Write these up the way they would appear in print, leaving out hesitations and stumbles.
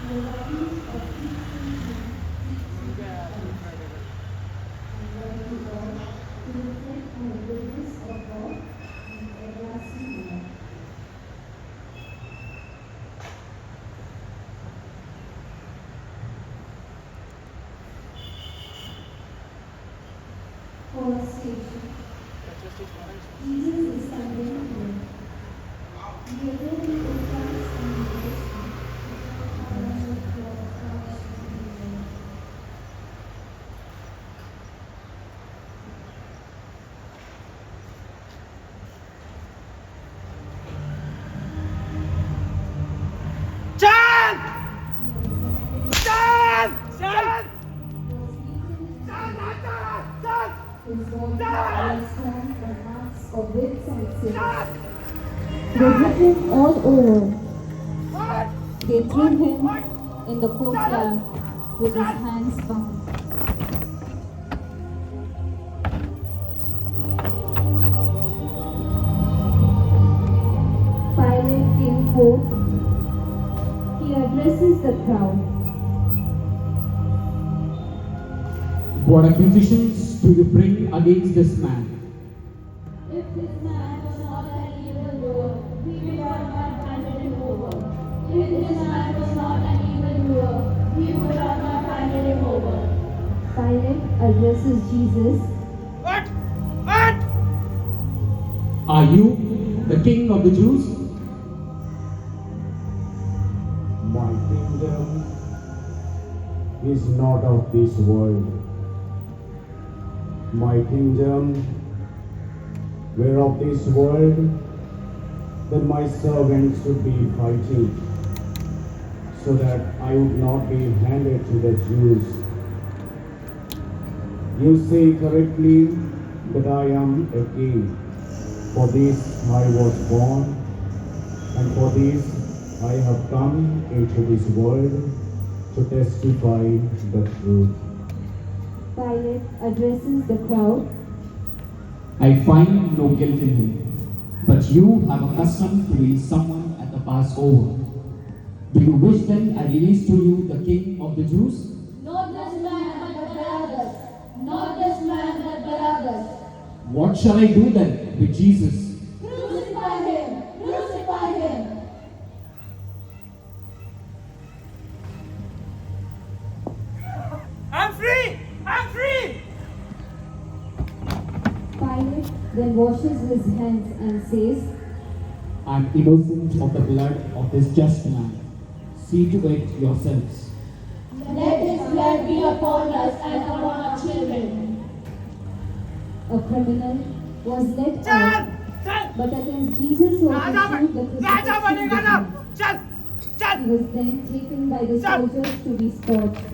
The values of peaceful and learn to God, to reflect on the goodness of God and everlasting love. Fourth station. Jesus is condemned here. We are really in Christ and in mercy. How much of God comes to be there. Chan! He Chan! Chan! was beaten, Chan! his body was torn by marks of whips and scissors. Chan! They beat him all over. What? They threw him in the courtyard with his hands bound. Pilate came forth. He addresses the crowd. What accusations do you bring against this man? If this man was not an evildoer, we would not handed him over. If this man was not an evildoer, we would not handed him over. Pilate addresses Jesus. What? What? Are you the king of the Jews? My kingdom is not of this world. My kingdom were of this world, then my servants would be fighting, so that I would not be handed to the Jews. You say correctly that I am a king. For this I was born, and for this I have come into this world to testify the truth. Pilate addresses the crowd. I find no guilt in him. But you have a custom to release someone at the Passover. Do you wish then I release to you the king of the Jews? Not this man, but Barabbas. Not this man, but Barabbas. What shall I do then with Jesus? Crucify him! Crucify him! I'm free! I'm free! Pilate then washes his hands and says, I am innocent of the blood of this just man. See to it yourselves. Let his blood be upon us and upon our children. A criminal was let Chan! out, Chan! but against Jesus was Raja issued the Raja crucifixion banega na! decree. Chan! He Chan! was then taken by the Sir. soldiers to be scourged.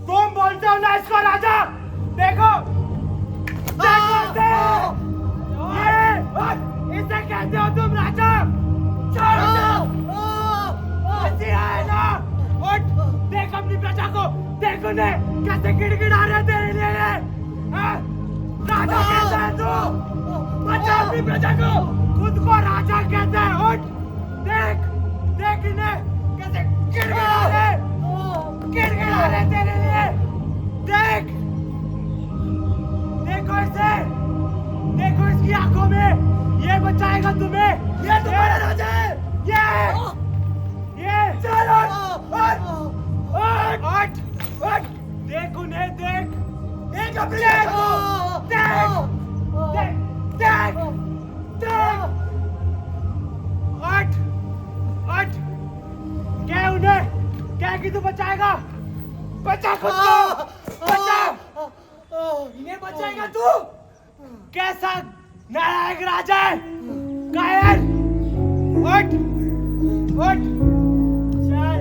तुम बोलते हो ना इसको राजा? देखो! देखो इसे! ये! इसे कहते हो तुम राजा? छोड़ो! ऐसी है ना! उठ! देख अपनी प्रजा को! देख उन्हें! कैसे गिड़गिड़ा रहे हैं तेरे लिए ये! हाँ? राजा कहता है तू! बचा अपनी प्रजा को! खुद को राजा कहता है! उठ! देख! देख इन्हें! कैसे गिड़गिड़ा रहे हैं! गिड़गिड़ा रहे हैं तेरे लिए! देख! देखो इसे! देखो इसकी आंखों में! ये बचाएगा तुम्हें! ये तुम्हारा राजा है! ये! चलो! उठ! उठ! उठ! देख उन्हें! देख! देख अपने को! देख! देख! देख! देख! उठ! उठ! क्या उन्हें? क्या कि तू बचाएगा? बचा खुद को! बचा! इन्हें बचाएगा तू? कैसा नालायक राजा है? कायर! उठ! उठ! चल!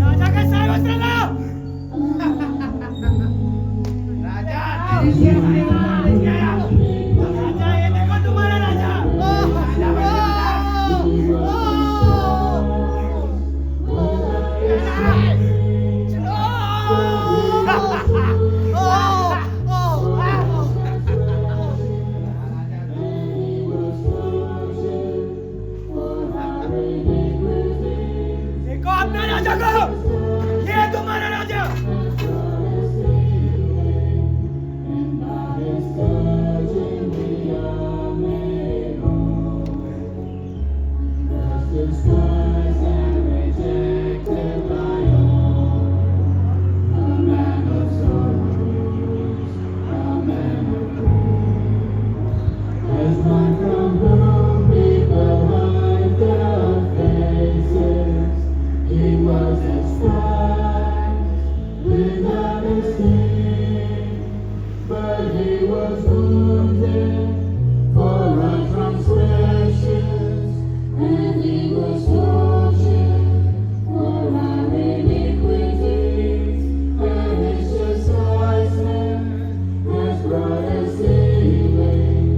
राजा का स्वागत करो! राजा! ये राजा, ये देखो तुम्हारा राजा! राजा बन was wounded for our transgressions, and he was tortured for our iniquities, and his chastisement has brought us healing,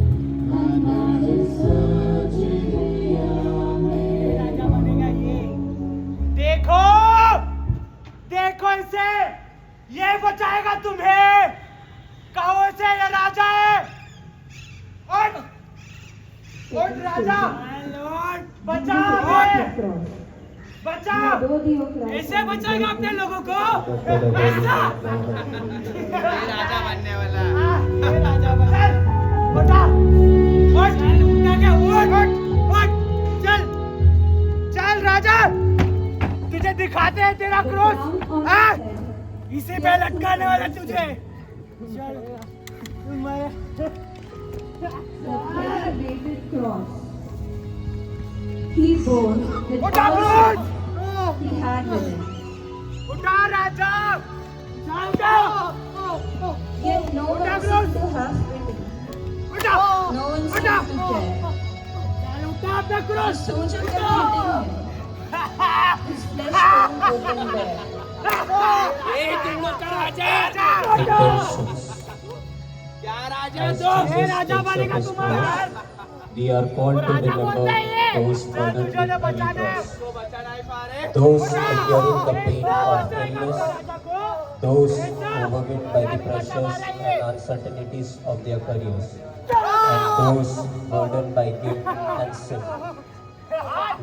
and by his touching we are made. राजा बनेगा ये। देखो देखो इसे, ये बचाएगा तुम्हें। कहो इसे, ये राजा है। उठ उठ राजा, बचा हमें, बचा, इसे बचाएगा अपने लोगों को। ऐसा राजा बनने वाला, ये राजा चल उठा, उठ उठा के उठ उठ उठ, चल चल राजा, तुझे दिखाते हैं तेरा क्रोस। हाँ? इसी पे लटकाने वाला तुझे। चल the elevated cross. He bore with उठा all cross, he had with him. उठा राजा, चल उठा, Yet no one उठा seemed cross, to have pity. उठा, No one seemed उठा, to care. चल उठा अपना The क्रोस, soldier kept उठा। hitting him. His flesh torn open bare. ये तीनों का राजा, Intentions. क्या राजा As तो, ये Jesus राजा takes up बनेगा his तुम्हारा। cross, we are called to remember those burdened with heavy cross, those enduring the pain of illness, those overwhelmed by the pressures and uncertainties of their careers, and those burdened by guilt and sin.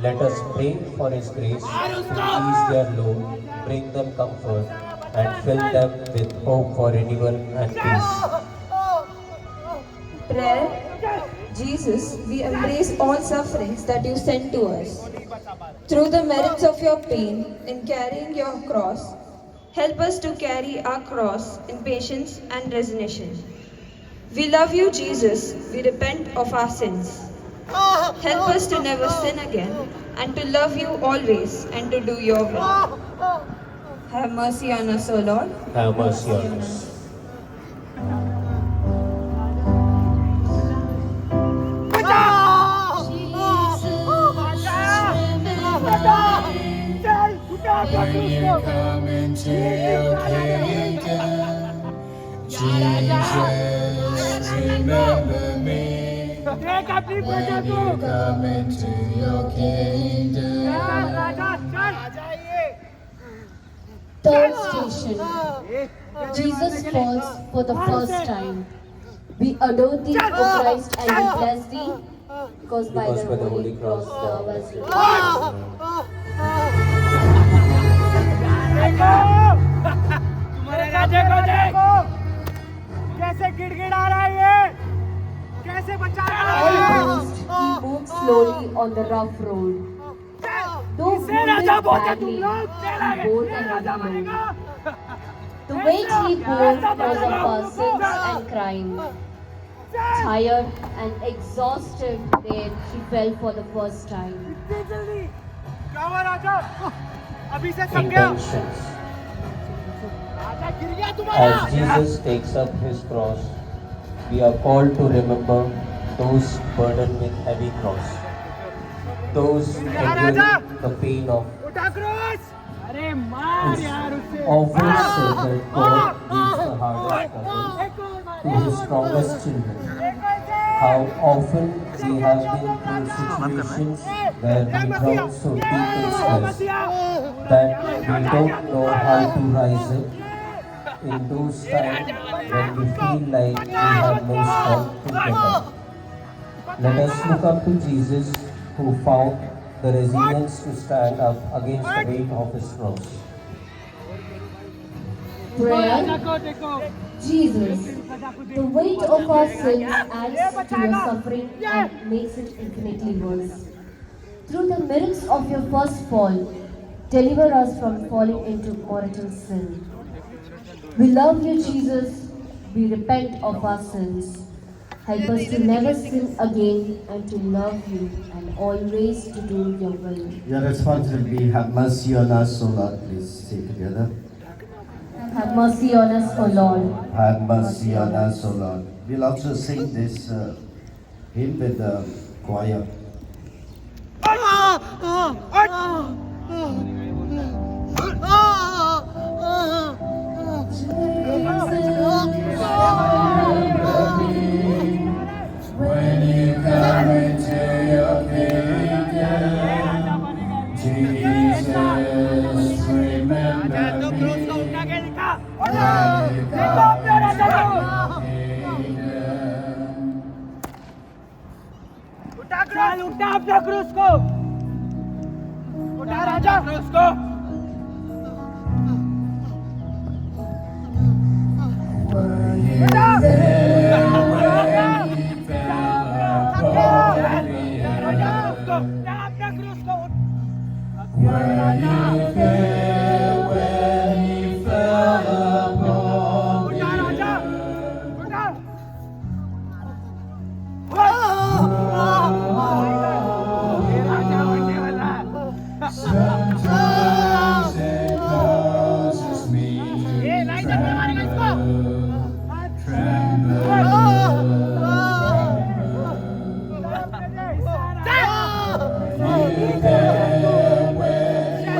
Let us pray for His grace to ease their load, bring them comfort, and fill them with hope for renewal and peace. Prayer. Jesus, we embrace all sufferings that you send to us. Through the merits of your pain in carrying your cross, help us to carry our cross in patience and resignation. We love you, Jesus. We repent of our sins. Help us to never sin again and to love you always and to do your will. Have mercy on us, O Lord. Have mercy on us. When you come into your kingdom, Jesus, remember me. देख अपनी प्रजा When को, you come into your kingdom, राजा चल, Third station. Jesus falls for the first time. We adore thee, O Christ, and we bless thee, because by the Holy Cross thou hast redeemed. देखो तुम्हारे राजा को देखो, कैसे गिड़गिड़ा रहा है ये, कैसे बचा रहा है। Almost he moved slowly on the rough road. Though इसे राजा wounded बोलते तुम badly, लोग, तेरा he bore ये the राजा heavy load. बनेगा। The weight he bore was of our sins and crime. Tired and exhausted, there he fell for the first time. इतनी जल्दी क्या हुआ राजा, अभी से थक गया, Intentions. राजा गिर गया तुम्हारा। As Jesus takes up His cross, we are called to remember those burdened with heavy cross, those enduring the pain of उठा क्रोस, अरे मार यार उसे। often say that God gives the hardest struggles to His strongest children. How often we have been through situations where we drown so deep in stress that we don't know how to rise up. In those times when we feel like we have no strength to get up, let us look up to Jesus, who found the resilience to stand up against the weight of His cross. Prayer. देखो देखो, Jesus, the weight of our sins adds to your suffering and makes it infinitely worse. Through the merits of your first fall, deliver us from falling into mortal sin. We love you, Jesus. We repent of our sins. Help us to never sin again and to love you and always to do your will. Your responsibility, have mercy on us, O Lord. Please say together. Have have mercy on us, O Lord. Have mercy on us, O Lord. We'll also sing this hymn with the choir. When you come into your kingdom, Jesus, remember me. चल उठा अपना क्रूस को, उठा राजा क्रूस को। अपना क्रूस को उठा राजा, उठा। Sometimes it causes me to You there when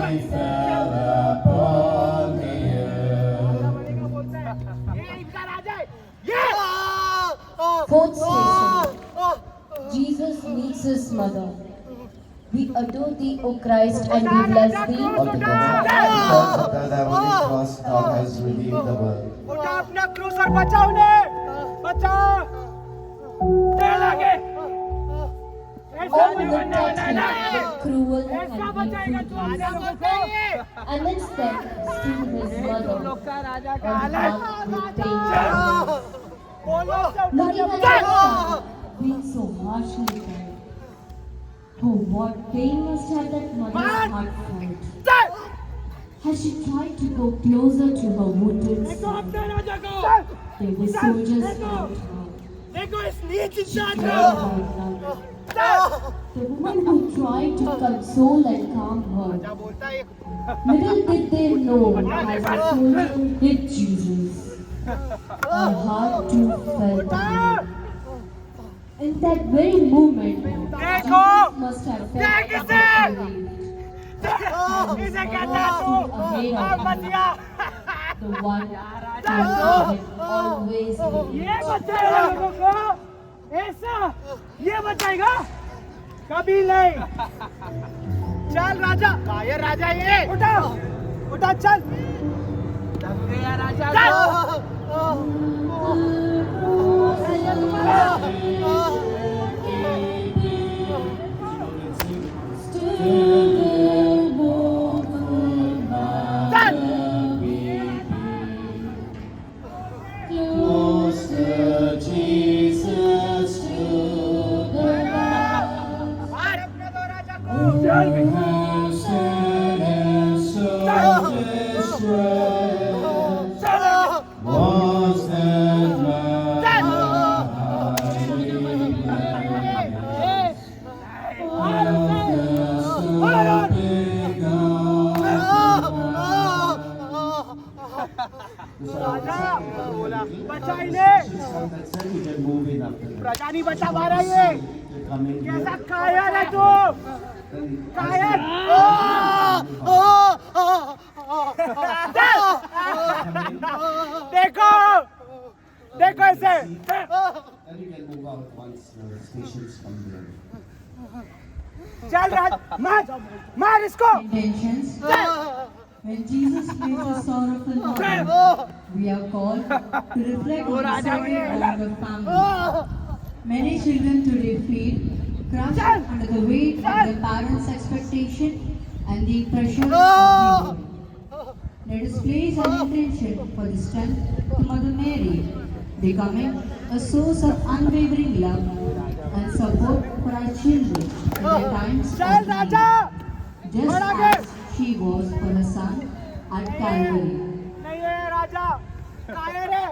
he fell upon the earth. Fourth station. Jesus meets his mother. We adore thee, O Christ, and we bless thee. Altogether, because of that heavenly cross, thou hast redeemed the world. उठा अपना क्रूस और बचाओ ने, बचाओ। चल आगे। ऐसा All नहीं looked बनने at वाला है him ना। with cruel and ऐसा बचाएगा hateful तू आगे gaze. लोगों को। Amidst them stood his तू mother, लोग का राजा का and हालत। marked with pain. बोलो Looking at her son, being so harshly tried. Oh, what pain must have that mother's heart felt. As she tried to go closer to her wounded देखो son, अपने राजा को। there were soldiers around her. देखो इस नीच इंसान She को। cried out loud. The woman who tried to console and calm her, बोलता है little did they know as the soldier hit Jesus. Her heart too fell down. In that very moment, Jesus must have felt देख a इसे। relief. इसे कहता है तू अब बचिया। The one who had always been. ये बचाएगा लोगों को, ऐसा ये बचाएगा कभी नहीं। चल राजा, कायर राजा ये उठा, उठा चल। चल गया राजा Closer, Jesus, to the sin and soul distress. Was that my बचाइए, प्रजा नहीं बचा पा रहा ये। कैसा कायर है तू, कायर। देखो देखो इसे। चल राज, मार इसको। Intentions. When Jesus faced the sorrowful moment, we are called to reflect on the sacred bond of family. Many children today feel crushed under the weight of their parents' expectation and the pressure of the world. Let us place an intention for the strength to Mother Mary, becoming a source of unwavering love and support for our children in their times of चल need. Raja, Just as she was for her son at Calvary. नहीं है राजा, कायर है।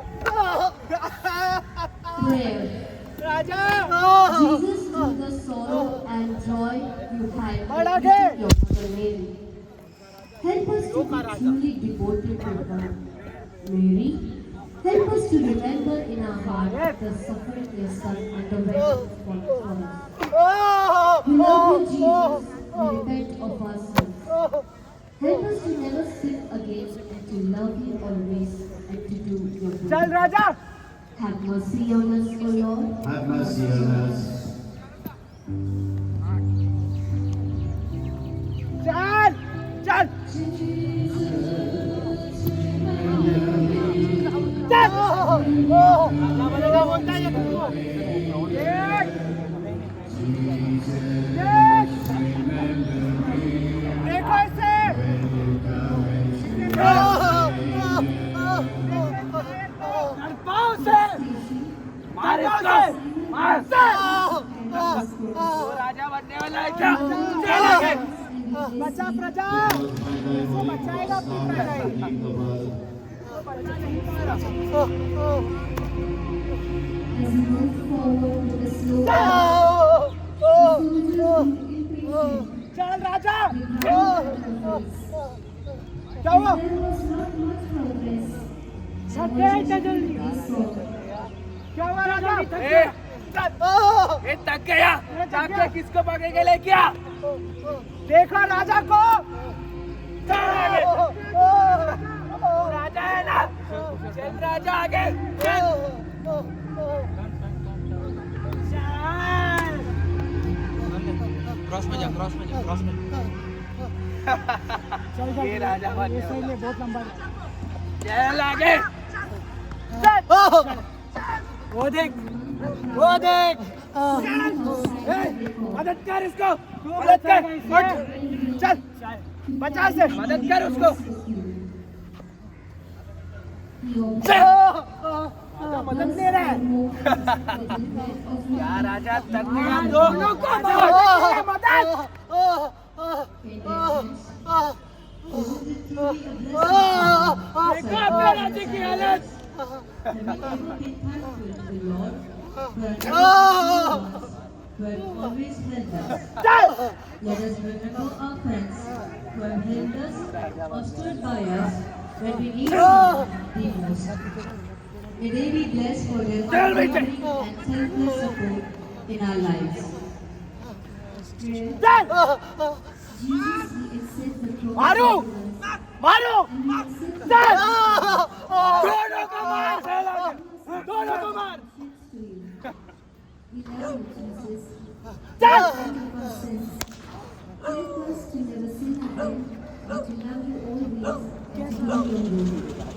Prayer. Raja, Jesus knew the sorrow and joy you had in Madage. meeting your mother Mary. Help us to be truly devoted to her. Mary, help us to remember in our heart the suffering your Son underwent for us. We love you, Jesus. We repent of our sins. Help us to never sin again and to love you always and to do your will. चल राजा Have mercy on us, O Lord. Have mercy on us. चल चल चल राजा बनेगा बोलता है ये तुमको देख देखो इसे पाँव से मार इसको मार से राजा बनने वाला है क्या चल आगे बचा प्रजा इसको बचाएगा अपनी प्रजा ही As we move forward with a slow चल राजा क्या हुआ there was not much progress. सत्य जल्दी क्या हुआ राजा ये थक गया जाके किसको पकड़ के ले गया देखो राजा को राजा है ना चल राजा आगे चल क्रॉस में जा ये राजा बन गया बहुत लंबा चल आगे वो देख मदद कर इसको मदद कर उठ चल बचा से मदद कर उसको राजा मदद ले रहा है क्या राजा तक गया दोनों को मदद देखो अपने राजा की हालत who have always helped us. Let us remember our friends who have helped us or stood by us when we needed them the most. May they be blessed for their unwavering and selfless support in our lives. Jesus, we accept the cross. मारो चल दोनों को मार दोनों को मार We love you, Jesus. चल Forgive our sins. Help us to never sin again and to love you always and to do your will.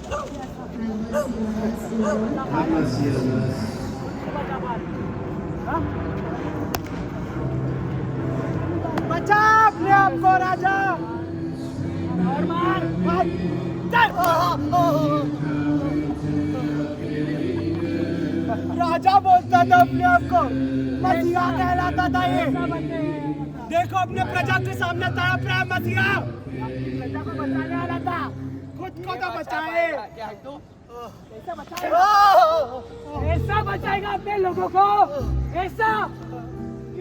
Have mercy on us, O Lord. Have mercy on us. बचा अपने आप को राजा और मार चल राजा बोलता था अपने आप को मसीहा कहलाता था ये देखो अपने प्रजा के सामने तड़प रहा है मसीहा प्रजा को बचाने वाला था खुद को तो बचाए ऐसा बचाएगा अपने लोगों को ऐसा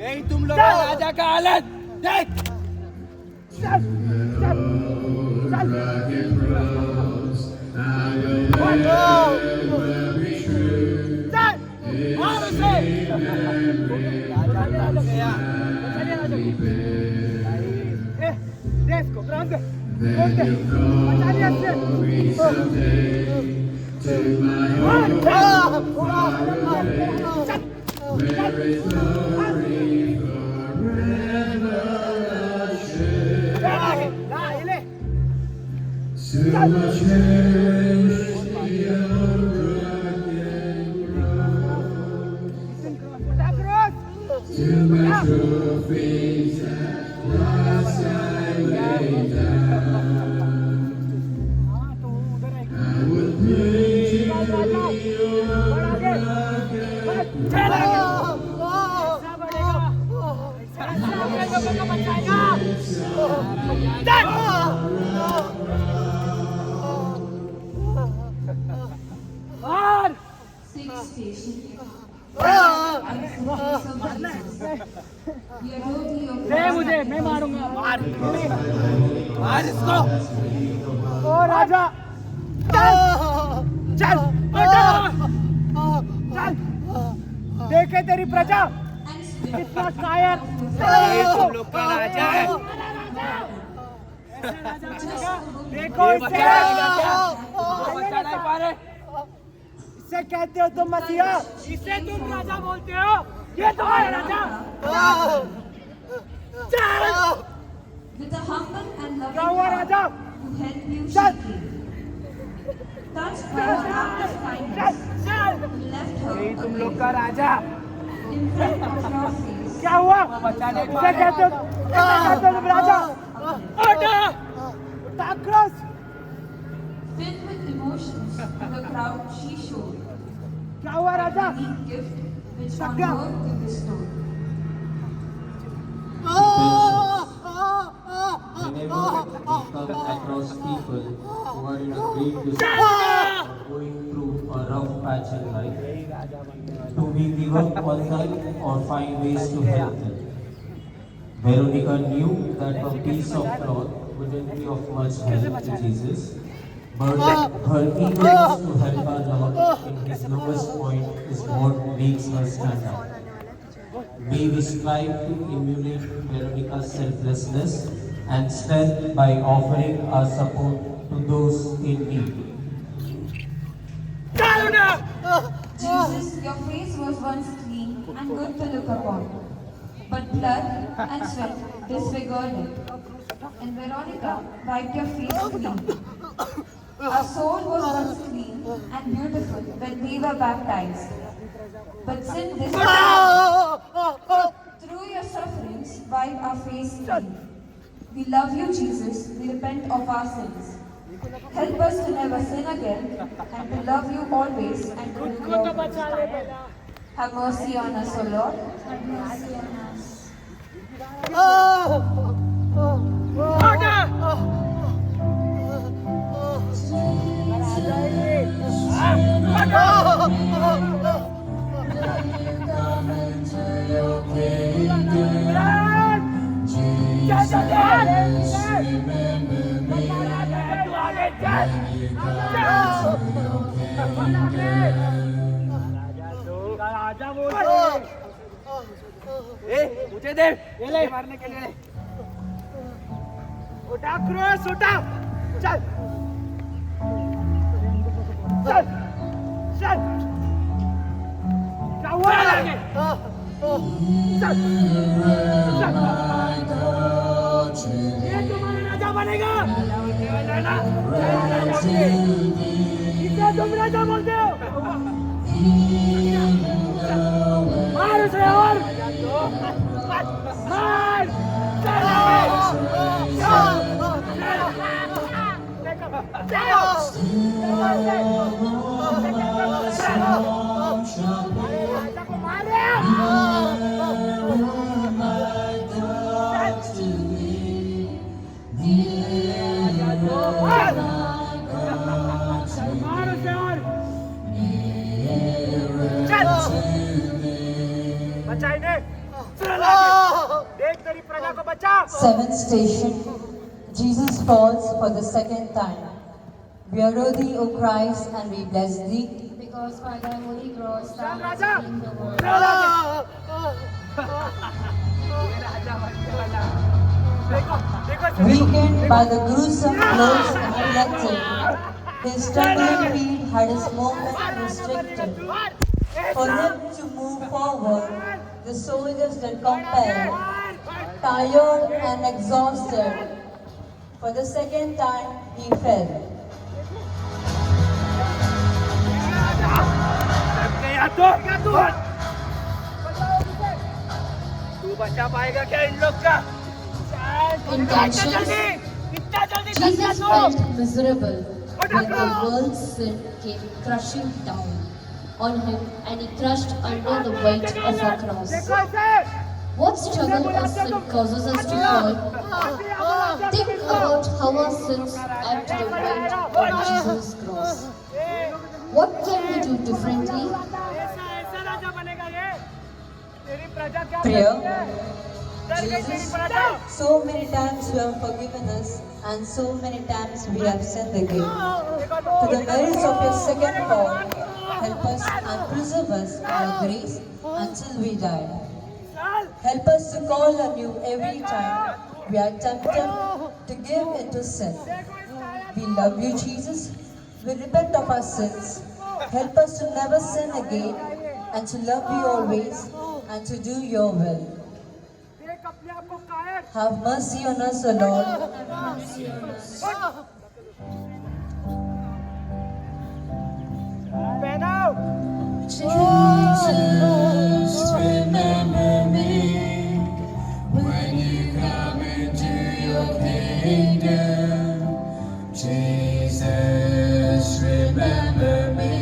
यही तुम लोग राजा का हालत देख चल चल चल चल और उसे राजा तक गया देश को प्रांत बचा लिया Sixth station. दे मुझे मैं मारूंगा मार मार इसको ओ राजा चल बेटा चल देखे तेरी प्रजा कितना कायर तुम लोग का राजा है देखो इसे बचा नहीं पा रहे इसे कहते हो तुम मसीहा इसे तुम राजा बोलते हो ये तो है राजा चल With a humble and loving क्या हुआ heart Raja to help you चल she came. Touched by her act of kindness, चल he left her यही तुम लोग alone. का राजा In front of your face, क्या हुआ इसे कहते हो तुम राजा उठा cross filled with emotions to the crowd she showed, क्या हुआ राजा the gift which on Sakya. her you bestowed. Whenever we come across people who are in a great distress or going through a rough patch in life, do we give up on them or find ways to help them? Veronica knew that a piece of cloth wouldn't be of much help to Jesus, but her eagerness to help our Lord in his lowest point is what makes her stand out. May we strive to emulate Veronica's selflessness and strength by offering our support to those in need. Jesus, your face was once clean and good to look upon, but blood and sweat disfigured it. And Veronica wiped your face clean. Our soul was once clean and beautiful when we were baptized, but sin disfigured. Through your sufferings, wipe our face clean. We love you, Jesus. We repent of our sins. Help us to never sin again and to love you always and to do your will. Have mercy on us, O Lord. Have mercy on us. राजा बोल मुझे दे ये ले मारने के लिए उठा cross उठा चल चल चल क्या हुआ आगे चल चल ये तुम्हारा राजा बनेगा इसे तुम राजा बोलते हो मार उसे और मार Seventh station, Jesus falls for the second time. We adore thee, O Christ, and we bless thee. Because by thy holy cross thou hast Raja! redeemed the world. Weakened by the gruesome blows inflicted, his stumbling feet had his movement restricted. For him to move forward, the soldiers did compel, tired and exhausted. For the second time, he fell. तू बचा पाएगा क्या इन लोग का Intentions. Jesus felt miserable when the world's sin came crushing down on him and he crushed under the weight of our cross. What struggle our sin causes us to fall? Think about how our sins add to the weight of Jesus' cross. What can we do differently? Prayer. Jesus, so many times you have forgiven us, and so many times we have sinned again. To the merits of your second call, help us and preserve us by grace until we die. Help us to call on you every time we are tempted to give into sin. We love you, Jesus. We repent of our sins. Help us to never sin again and to love you always and to do your will. Have mercy on us, O Lord. Jesus, remember me when you come into your kingdom. Jesus, remember me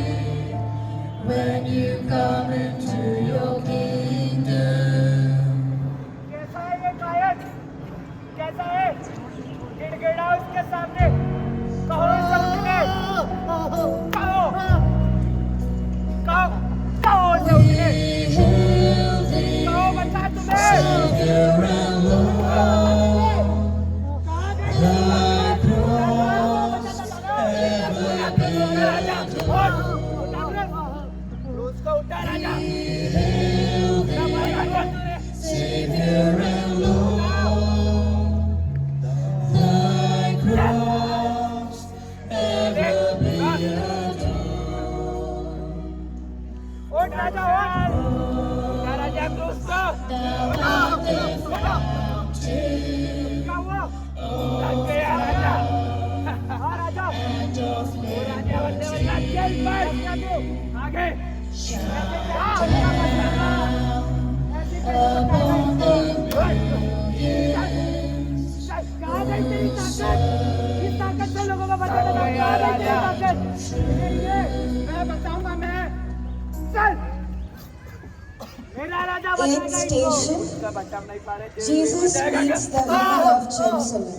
when you come into your kingdom. कैसा है गिड़गिड़ा उसके सामने कहो सबने कहो सबने कहो बता तुम्हें उसको उठा राजा Savior and Lord, thy cross ever be adored. उठ राजा उठ राजा क्रूस को थक गया राजा राजा चल पर आगे Upon the इस ताकत से लोगों को बचाने का ताकत मैं बताऊंगा मैं चल मेरा राजा Eighth station, Jesus meets the women of Jerusalem.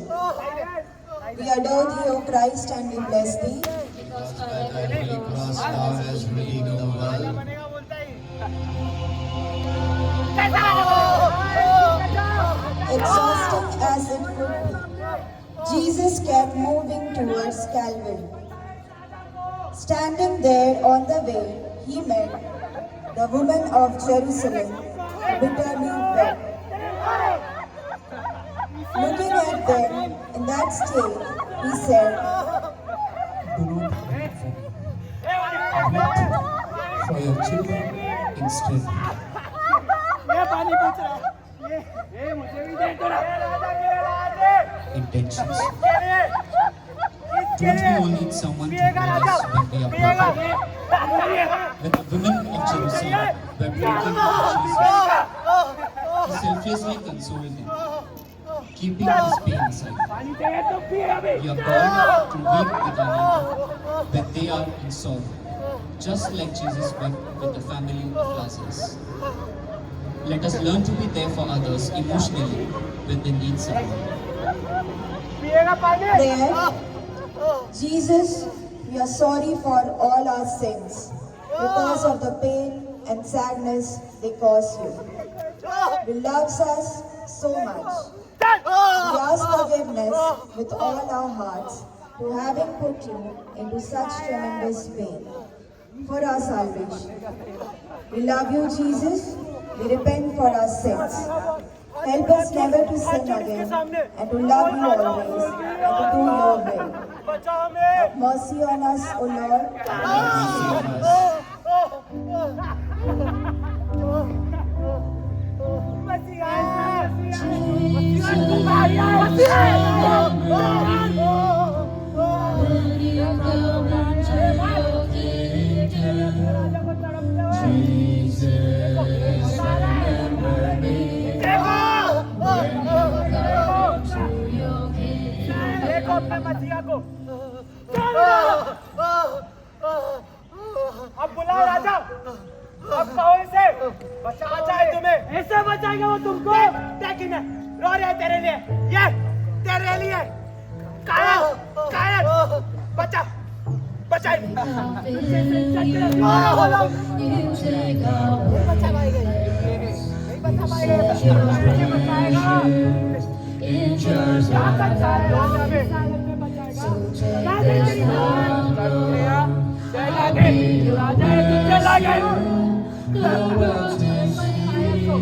We adore thee, O Christ, and we bless thee. because by thy holy cross thou hast redeemed the world. Exhausting as it could be, Jesus kept moving towards Calvary. Standing there on the way, he met the women of Jerusalem, bitterly wept. Looking at them in that state, he said, Do not weep for me. Weep for your children instead. ये पानी पूछ रहा ये मुझे भी दे थोड़ा Intentions. Don't we all need someone to hear us when we are broken? When the women of Jerusalem were broken for Jesus, he selflessly consoled them, keeping his pain inside. पानी चाहिए तो पी अभी We are called to weep with our neighbor when they are in sorrow, just like Jesus wept with the family of Lazarus. Let us learn to be there for others emotionally when they need someone. पिएगा पानी Prayer. Jesus, we are sorry for all our sins because of the pain and sadness they cause you. You love us so much. We ask forgiveness with all our hearts for having put you into such tremendous pain for our salvation. We love you, Jesus. We repent for our sins. Help us never to sin again and to love you always and to do your will. बचाओ हमें Have mercy on us, O Lord. देखो अपने मसीहा को अब बुलाओ राजा अब कहो इसे बचाए तुम्हें ऐसे बचाएगा वो तुमको लेकिन रो रहे तेरे लिए ये तेरे लिए कायर कायर बचा बचाए You take away in jars of life. So take this humble, I'll be your witness. The world to see your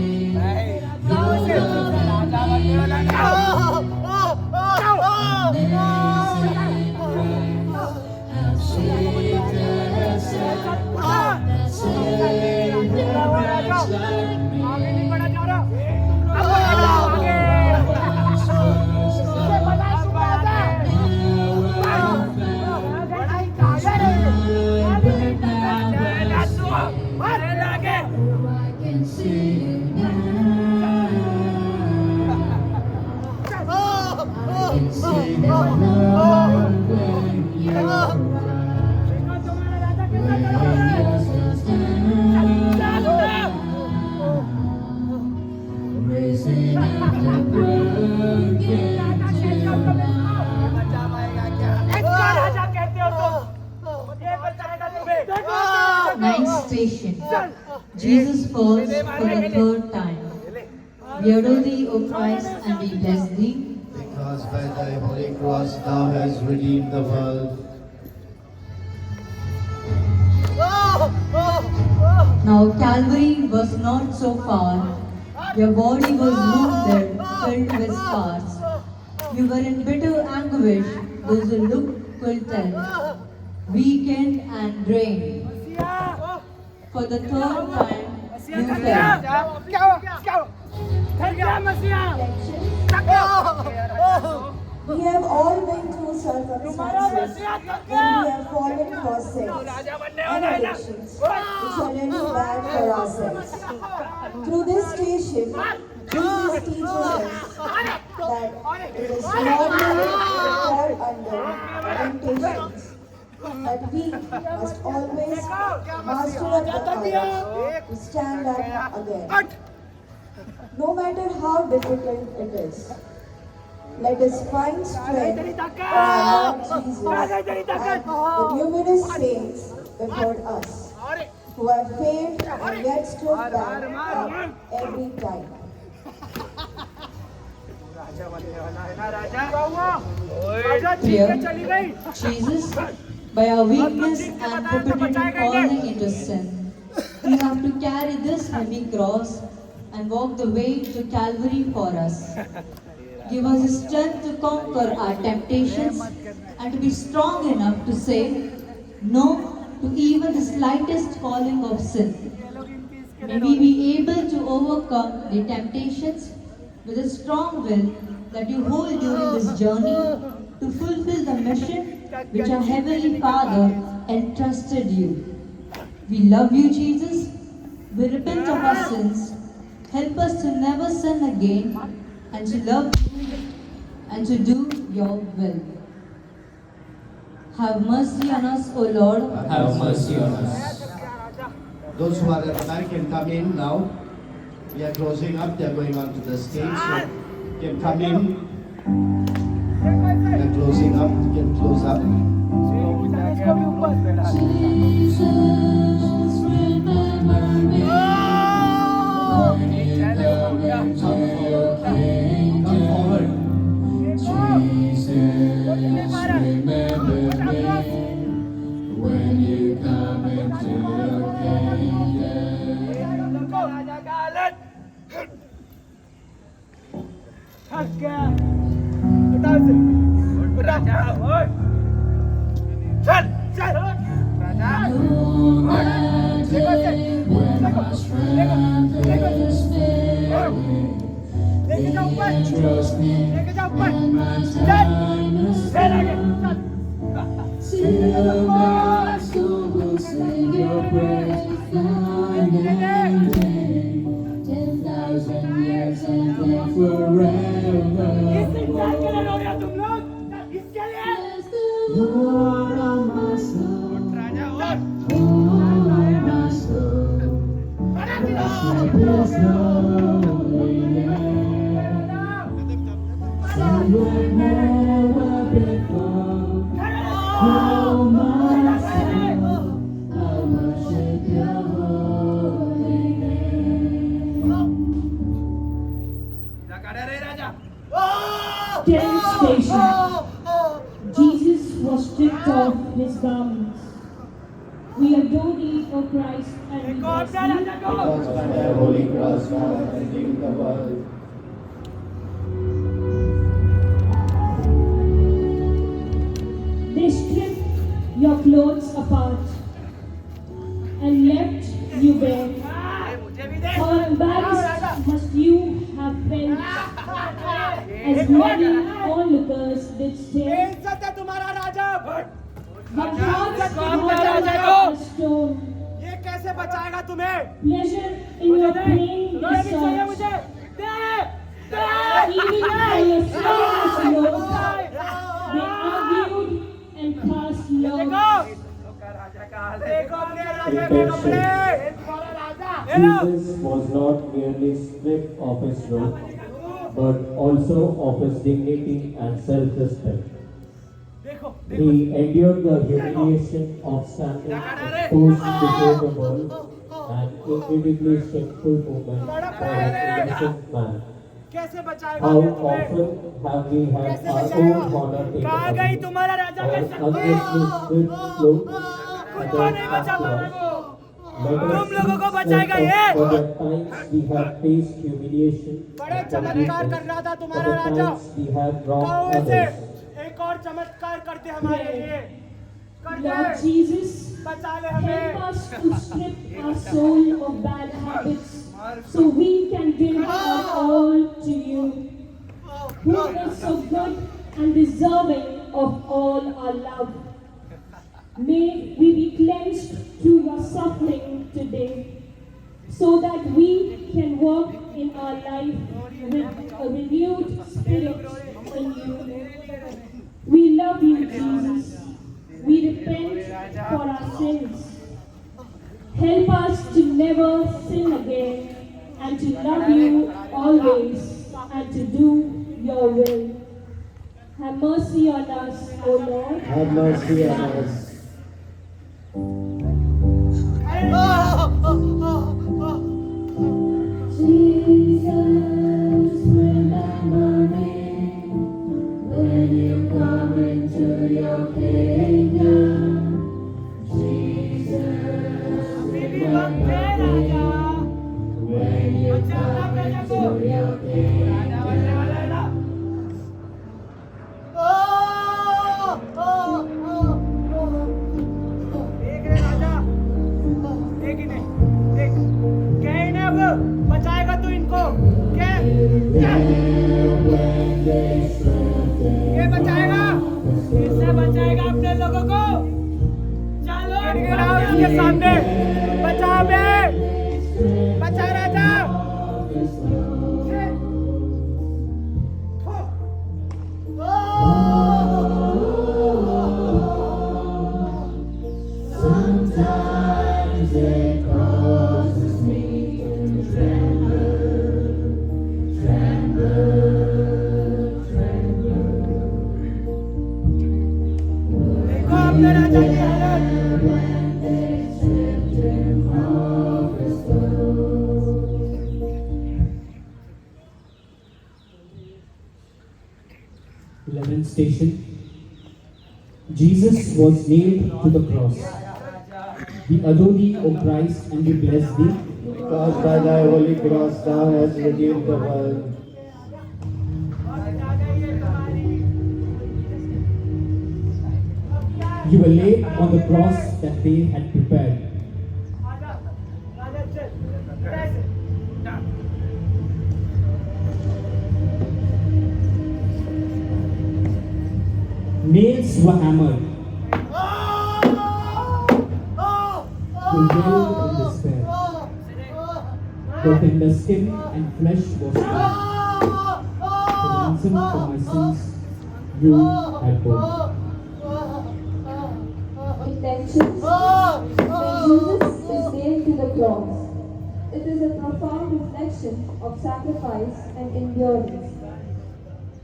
Ninth station. Jesus falls for the third time. We adore thee, O Christ, and we bless thee. Because by thy holy cross thou hast redeemed the world. Now Calvary was not so far. Your body was wounded, filled with scars. You were in bitter anguish, those who look will tell. Weakened and drained. For the third time, you fell. We have all been through circumstances when we have fallen for sins and addictions which are really bad for ourselves. Through this station, Jesus teaches us that it is normal to fall under temptations, but we must always master up the courage to stand up again. No matter how difficult it is, let us find strength in our Lord Jesus and the numerous saints before us who have failed and yet stood back up every time. Dear Jesus, by our weakness and repeated falling into sin, we have to carry this heavy cross and walk the way to Calvary for us. Give us the strength to conquer our temptations and to be strong enough to say no to even the slightest falling of sin. May we be able to overcome the temptations with a strong will that you hold during this journey to fulfill the mission which our Heavenly Father entrusted you. We love you, Jesus. We repent of our sins. Help us to never sin again and to love you and to do your will. Have mercy on us, O Lord. Have mercy on us. Those who are at the back can come in now. We are closing up. They are going on to the stage. So you can come in. We are closing up. You can close up. Come forward. When you come into your kingdom. When my strength is failing, trust me when my time is done. Till my soul will sing your praise night and day. 10,000 years and then forever. Lord of my soul, oh my soul, bless your holy name. Say what never before. Oh my soul, I worship your holy name. 10th station. Jesus was stripped of his garments. We adore thee, O Christ, and we bless thee. Because by thy holy cross thou hast redeemed the world. They stripped your clothes apart and left you bare. How embarrassed must you have felt as many onlookers did stare. But hearts hardened as stone. ये कैसे बचाएगा तुम्हें? Pleasure in your pain लोहे भी चाहिए is मुझे। दे, दे। even by your sin is low. They argued and cast lots. देखो अपने राजा के कपड़े। तुम्हारा राजा। Jesus was not merely stripped of his robe, but also of his dignity and self-respect. He endured the humiliation of standing exposed before the world, an incredibly shameful moment for an innocent man. कैसे बचाएगा How ये तुम्हें? often have we had our own honor taken कहाँ गई away, तुम्हारा राजा or के शक्ति? unjustly stripped clothes खुद को नहीं बचा पाओगे वो। Let us तुम लोगों को be बचाएगा thankful ये। for the times we have faced humiliation बड़े and चमत्कार कर forgiveness, रहा था for तुम्हारा the Raja. times we have कहो wronged इसे, others. एक और चमत्कार करते हमारे लिए। कर Lord दे, Jesus, बचा ले help हमें। us to strip our soul of bad habits so we can give our all to you, who is so good and deserving of all our love. May we be cleansed through your suffering today, so that we can walk in our life with a renewed spirit in you. We love you, Jesus. We repent for our sins. Help us to never sin again and to love you always and to do your will. Have mercy on us, O Lord. Have mercy on us. Jesus, remember me when you come into your kingdom. Jesus, remember me when you come into your kingdom. देख रे राजा, देख इन्हें, देख, क्या इन्हें अब बचाएगा तू इनको? क्या? क्या? ये बचाएगा? इससे बचाएगा अपने लोगों को? चलो, गिड़गिड़ाओ इसके सामने, बचा बे, बचा राजा। Sometimes it causes me to tremble, tremble, tremble. देखो अपने राजा की हालत। When they stripped him of his clothes. 11th station. Jesus was nailed to the cross. We adore thee, O Christ, and we bless thee. Because by thy holy cross thou hast redeemed the world. You were laid on the cross that they had prepared. राजा चल, कैसे? Nails were hammered. You wailed in despair. But in the skin and flesh was torn. The ransom for my sins you had borne. Intentions. When Jesus is nailed to the cross, it is a profound reflection of sacrifice and endurance.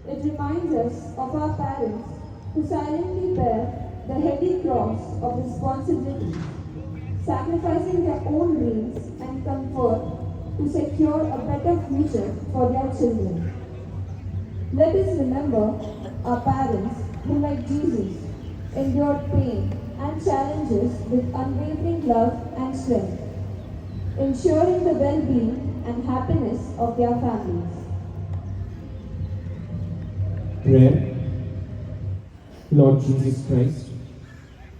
It reminds us of our parents who silently bear the heavy cross of responsibility, sacrificing their own dreams and comfort to secure a better future for their children. Let us remember our parents who, like Jesus, endured pain and challenges with unwavering love and strength, ensuring the well-being and happiness of their families. Prayer. Lord Jesus Christ,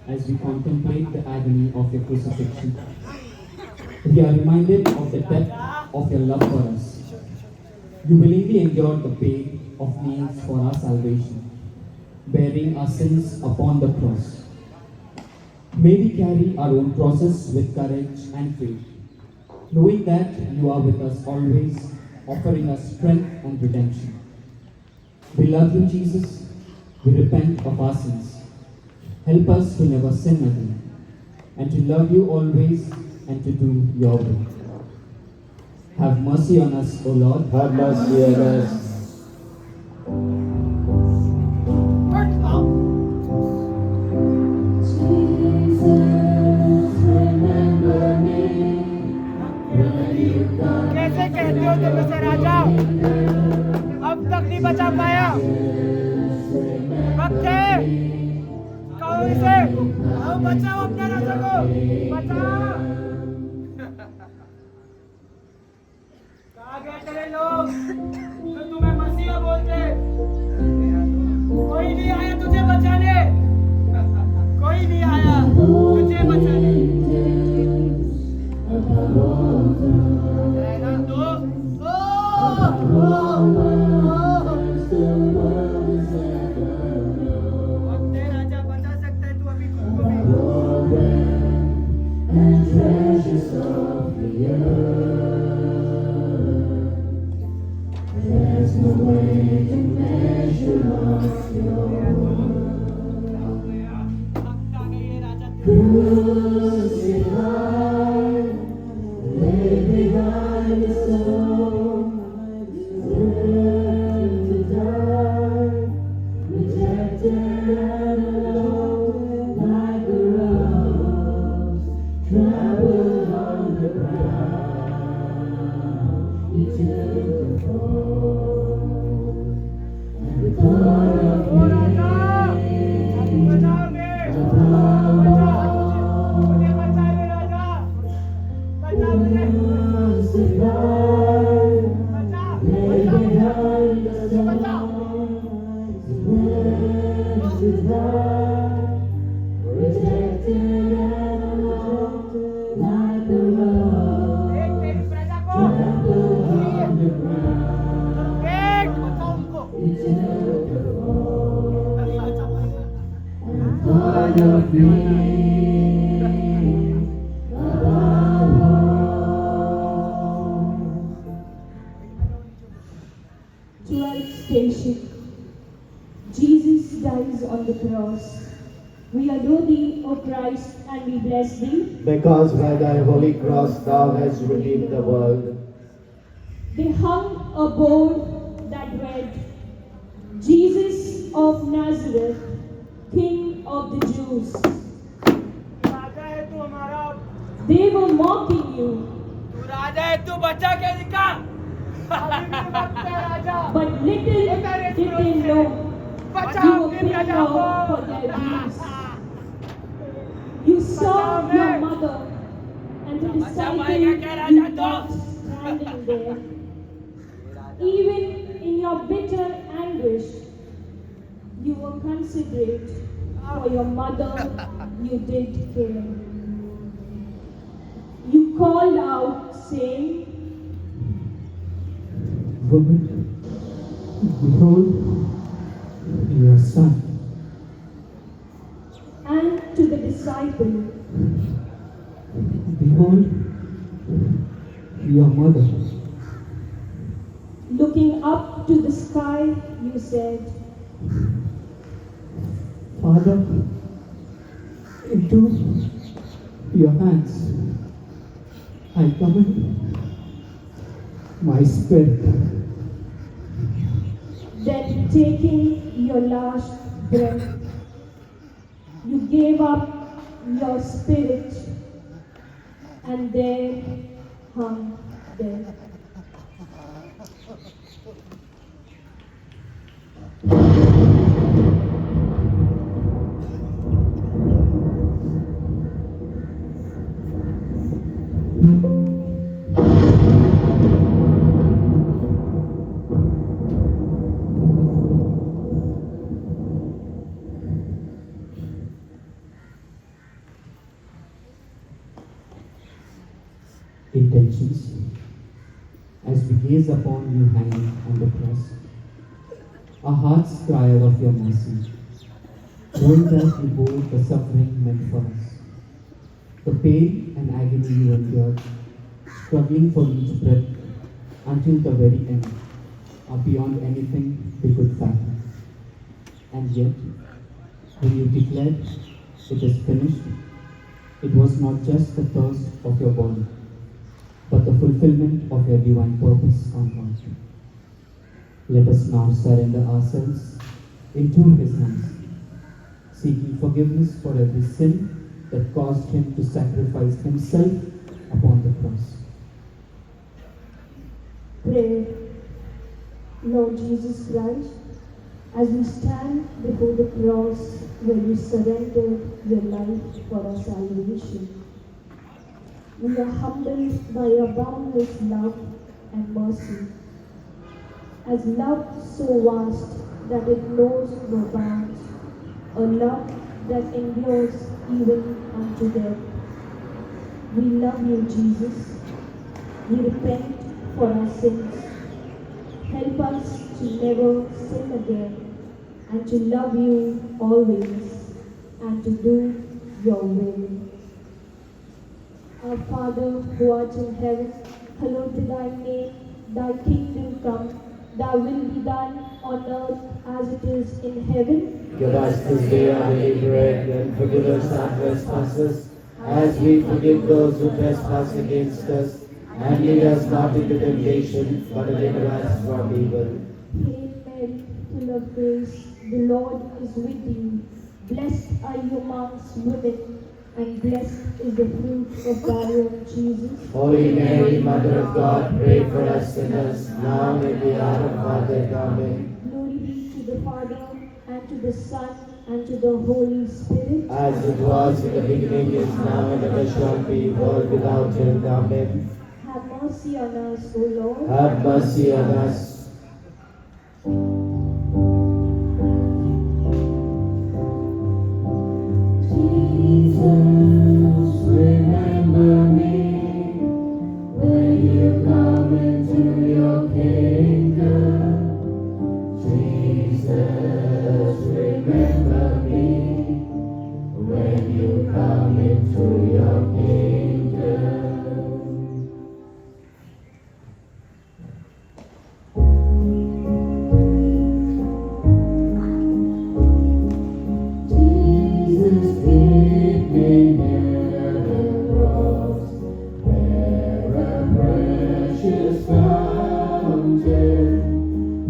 as we contemplate the agony of your crucifixion, we are reminded of the depth of your love for us. You willingly endured the pain of nails for our salvation, bearing our sins upon the cross. May we carry our own crosses with courage and faith, knowing that you are with us always, offering us strength and redemption. We love you, Jesus. We repent of our sins. Help us to never sin again, and to love you always and to do your will. Have mercy on us, O Lord. Have mercy on us. कैसे कहते हो तुम इसे राजा? अब तक नहीं बचा पाया। वक्त है, कहो इसे, आओ बचाओ अपने राजा को, बचाओ। कहाँ गए तेरे लोग जो तुम्हें मसीहा बोलते? कोई नहीं आया तुझे बचाने, कोई नहीं आया तुझे बचाने। रहना दो। वक्त है राजा, बचा सकता है तू अभी खुद को भी। वक्त आ गई है राजा Jesus dies on the cross. We adore thee, O Christ, and we bless thee. Because by thy holy cross thou hast redeemed the world. They hung a board that read, Jesus of Nazareth, King of the Jews. राजा है तू हमारा, They were mocking you, तू राजा है, तू बचा के दिखा। अभी भी वक्त है राजा, but little did they know you were paying off for their deeds. You served your mother and the disciple you left standing there. Even in your bitter anguish, you were considerate for your mother, you did care. You called out, saying, Woman, behold your son. and to the disciple, Behold your mother. looking up to the sky, you said, Father, into your hands I commit my spirit. Then taking your last breath, you gave up your spirit and there hung dead. Intentions. As we gaze upon you hanging on the cross, our hearts cry out of your mercy, knowing that you bore the suffering meant for us. The pain and agony you endured, struggling for each breath until the very end, are beyond anything we could fathom. And yet, when you declared, "It is finished," it was not just the thirst of your body, but the fulfillment of your divine purpose on earth. Let us now surrender ourselves into His hands, seeking forgiveness for every sin that caused Him to sacrifice Himself upon the cross. Pray, Lord Jesus Christ, as we stand before the cross where you surrendered your life for our salvation. We are humbled by your boundless love and mercy. As love so vast that it knows no bounds, a love that endures even unto death. We love you, Jesus. We repent for our sins. Help us to never sin again and to love you always and to do your will. Our Father who art in heaven, hallowed be thy name. Thy kingdom come, thy will be done on earth as it is in heaven. Give us this day our daily bread, and forgive us our trespasses, as we forgive those who trespass against us. And lead us not into temptation, but deliver us from evil. Hail Mary, full of grace, the Lord is with thee. Blessed are you amongst women, and blessed is the fruit of thy womb, Jesus. Holy Mary, Mother of God, pray for us sinners, now and at the hour of our death. Amen. Glory be to the Father, and to the Son, and to the Holy Spirit. As it was in the beginning, is now, and ever shall be, world without end. Amen. Have mercy on us, O Lord. Have mercy on us. Jesus, remember me when you come into your kingdom. Jesus, remember me when you come into your kingdom. Jesus, keep me near the cross, where a precious fountain,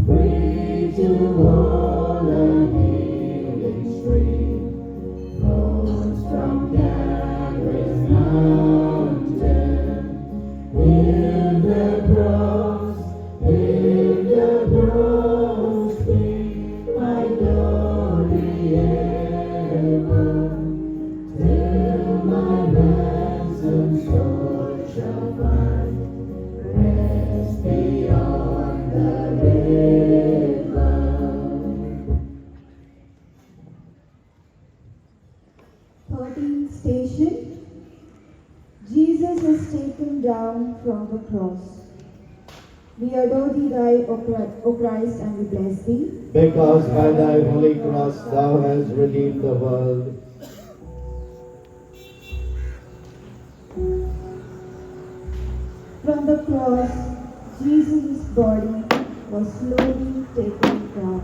free to all a healing stream, flows from Calvary's mountain. In the cross, be my glory ever, till my ransomed soul shall find rest beyond the river. 13th station. Jesus is taken down from the cross. We adore thee, O Christ, and we bless thee. Because by thy holy cross thou hast redeemed the world. From the cross, Jesus' body was slowly taken down.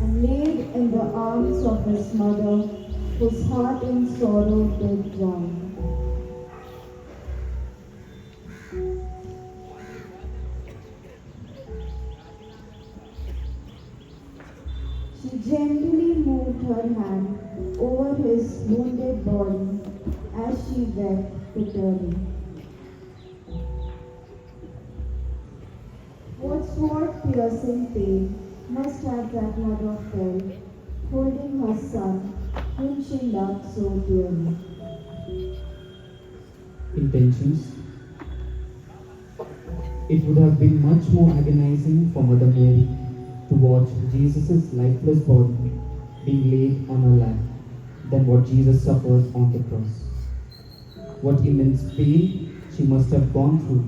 And laid in the arms of his mother, whose heart heart in sorrow did drown. She gently moved her hand over his wounded body as she wept bitterly. What sword-piercing pain must have that mother felt, holding her son, whom she loved so dearly. Intentions. It would have been much more agonizing for Mother Mary to watch Jesus' lifeless body being laid on her lap than what Jesus suffered on the cross. What immense pain she must have gone through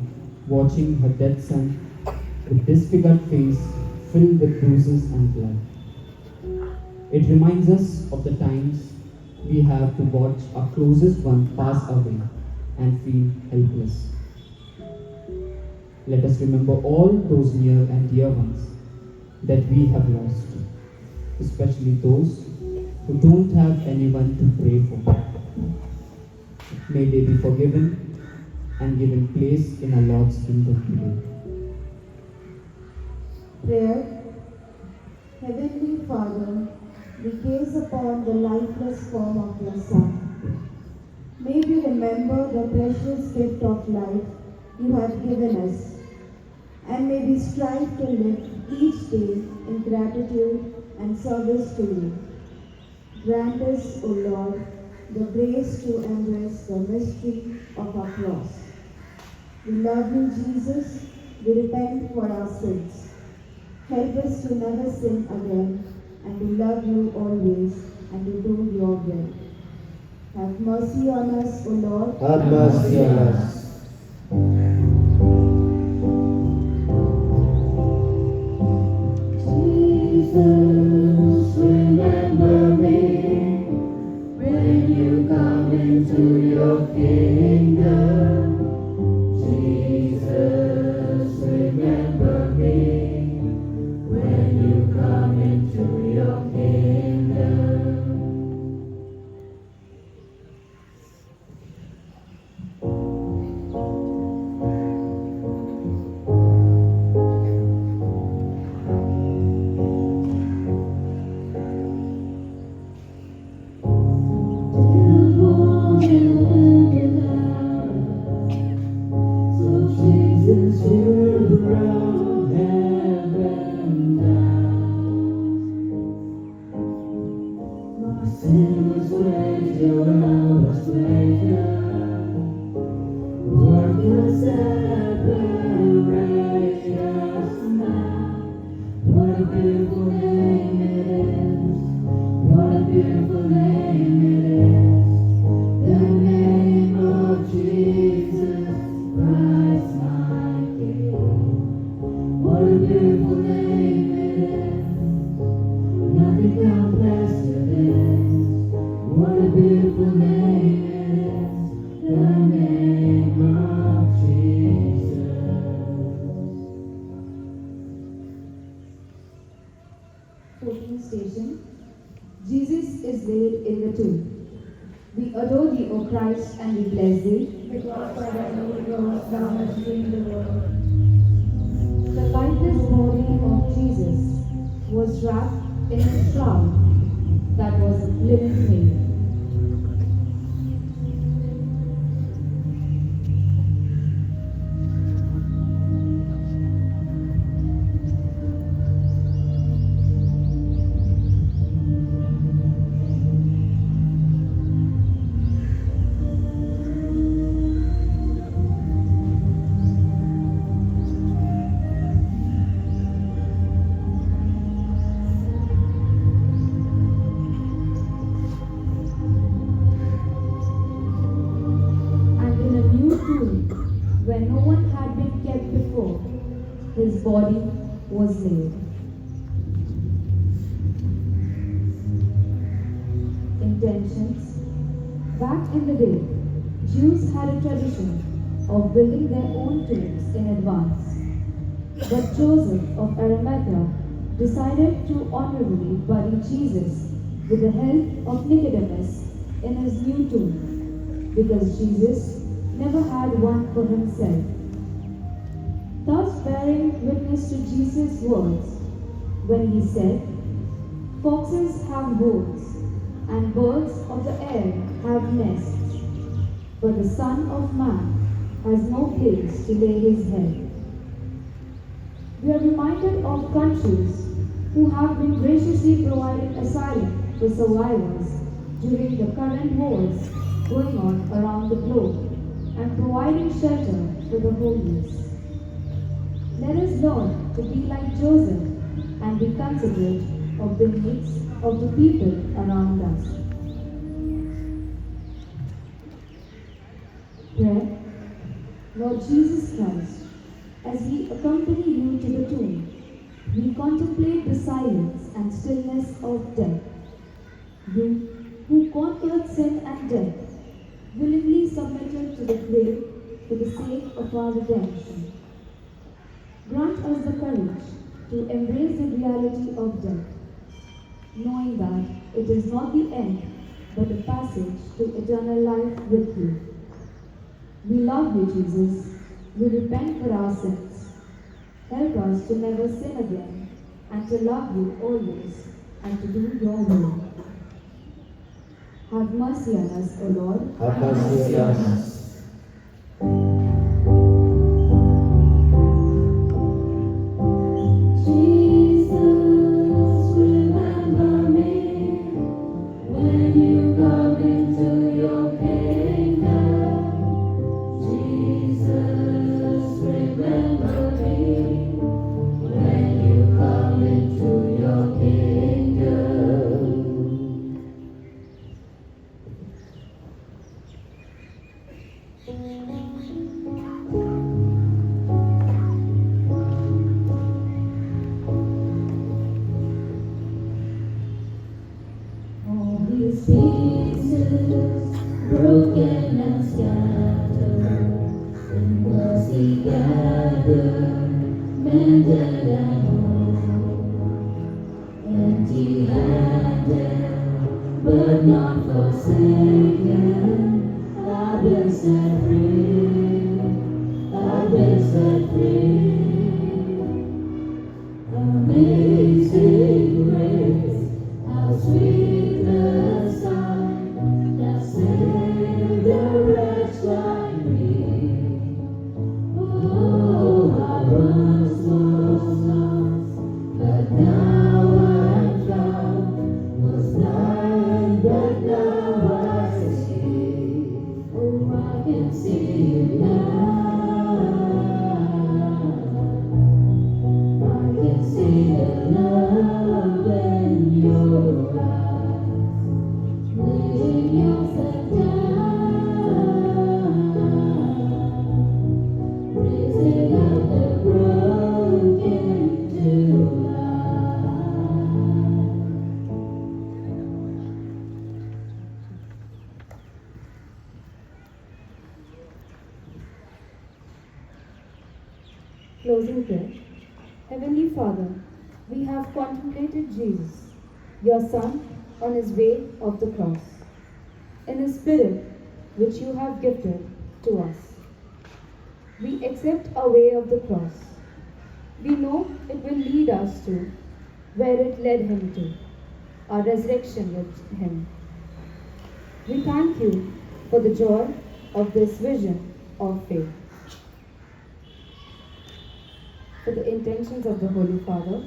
watching her dead son with disfigured face filled with bruises and blood. It reminds us of the times we have to watch our closest one pass away and feel helpless. Let us remember all those near and dear ones that we have lost, especially those who don't have anyone to pray for. May they be forgiven and given place in our Lord's kingdom today. Prayer. Heavenly Father, we gaze upon the lifeless form of your Son. May we remember the precious gift of life you have given us, and may we strive to live each day in gratitude and service to you. Grant us, O Lord, the grace to embrace the mystery of our cross. We love you, Jesus. We repent for our sins. Help us to never sin again and to love you always and to do your will. Have mercy on us, O Lord. Have mercy on us. Jesus, remember me when you come into your kingdom. Jesus, remember me when you come into your kingdom. Station. Jesus is laid in the tomb. We adore thee, O Christ, and we bless thee, because by thy Holy Ghost thou hast redeemed the world. The lifeless body of Jesus was wrapped in a shroud that was linen made. Where no one had been kept before, his body was laid. Intentions. Back in the day, Jews had a tradition of building their own tombs in advance. But Joseph of Arimathea decided to honorably bury Jesus with the help of Nicodemus, in his new tomb, because Jesus never had one for himself. Thus bearing witness to Jesus' words when he said, "Foxes have holes, and birds of the air have nests, but the Son of Man has no place to lay his head." We are reminded of countries who have been graciously providing asylum for survivors during the current wars going on around the globe and providing shelter for the homeless. Let us learn to be like Joseph and be considerate of the needs of the people around us. Pray, Lord Jesus Christ, as we accompany you to the tomb, we contemplate the silence and stillness of death. You, who conquered sin and death, willingly submitted to the grave for the sake of our redemption. Grant us the courage to embrace the reality of death, knowing that it is not the end, but the passage to eternal life with you. We love you, Jesus. We repent for our sins. Help us to never sin again, and to love you always, and to do your will. Have mercy on us, O Lord. Have mercy on us. Jesus, remember me when you come into your kingdom. Jesus, remember me when you come into your kingdom. All these pieces, broken and scattered, in mercy gathered, mended and whole. Empty-handed, but not forsaken, I've been set free, I've been set free. Amazing grace, how sweet the sound that saved a wretch like me. Oh, I once was lost, but now I'm found. Was blind, but now I see. Oh, I can see now. I can see the love in your eyes, laying yourself down, raising up the broken to life. Closing prayer. Heavenly Father, we have contemplated Jesus, your Son, on his way of the cross, in his spirit which you have gifted to us. We accept our way of the cross. We know it will lead us to where it led him to, our resurrection with him. We thank you for the joy of this vision of faith. For the intentions of the Holy Father,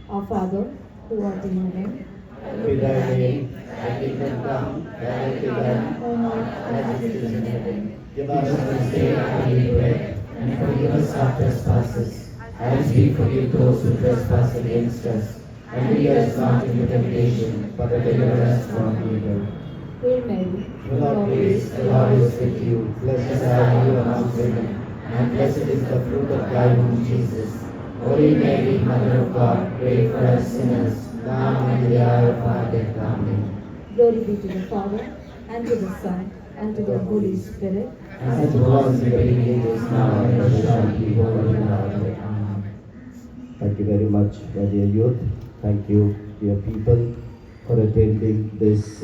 our Father, who art in heaven, Hallowed be thy name, thy kingdom come, thy will be done, on earth as it is in heaven. give us this day our daily bread, and forgive us our trespasses, as we forgive those who trespass against us. And lead us not into temptation, but deliver us from evil. Hail Mary, Full of grace, the Lord is with you. Blessed are you among women, and blessed is the fruit of thy womb, Jesus. Holy Mary, Mother of God, pray for us sinners, now and in the hour of our death. Amen. glory be to the Father, and to the Son, and to the Holy Spirit. As it was in the beginning, is now, and ever shall be, world without end. Amen. Thank you very much, my dear youth. Thank you, dear people, for attending this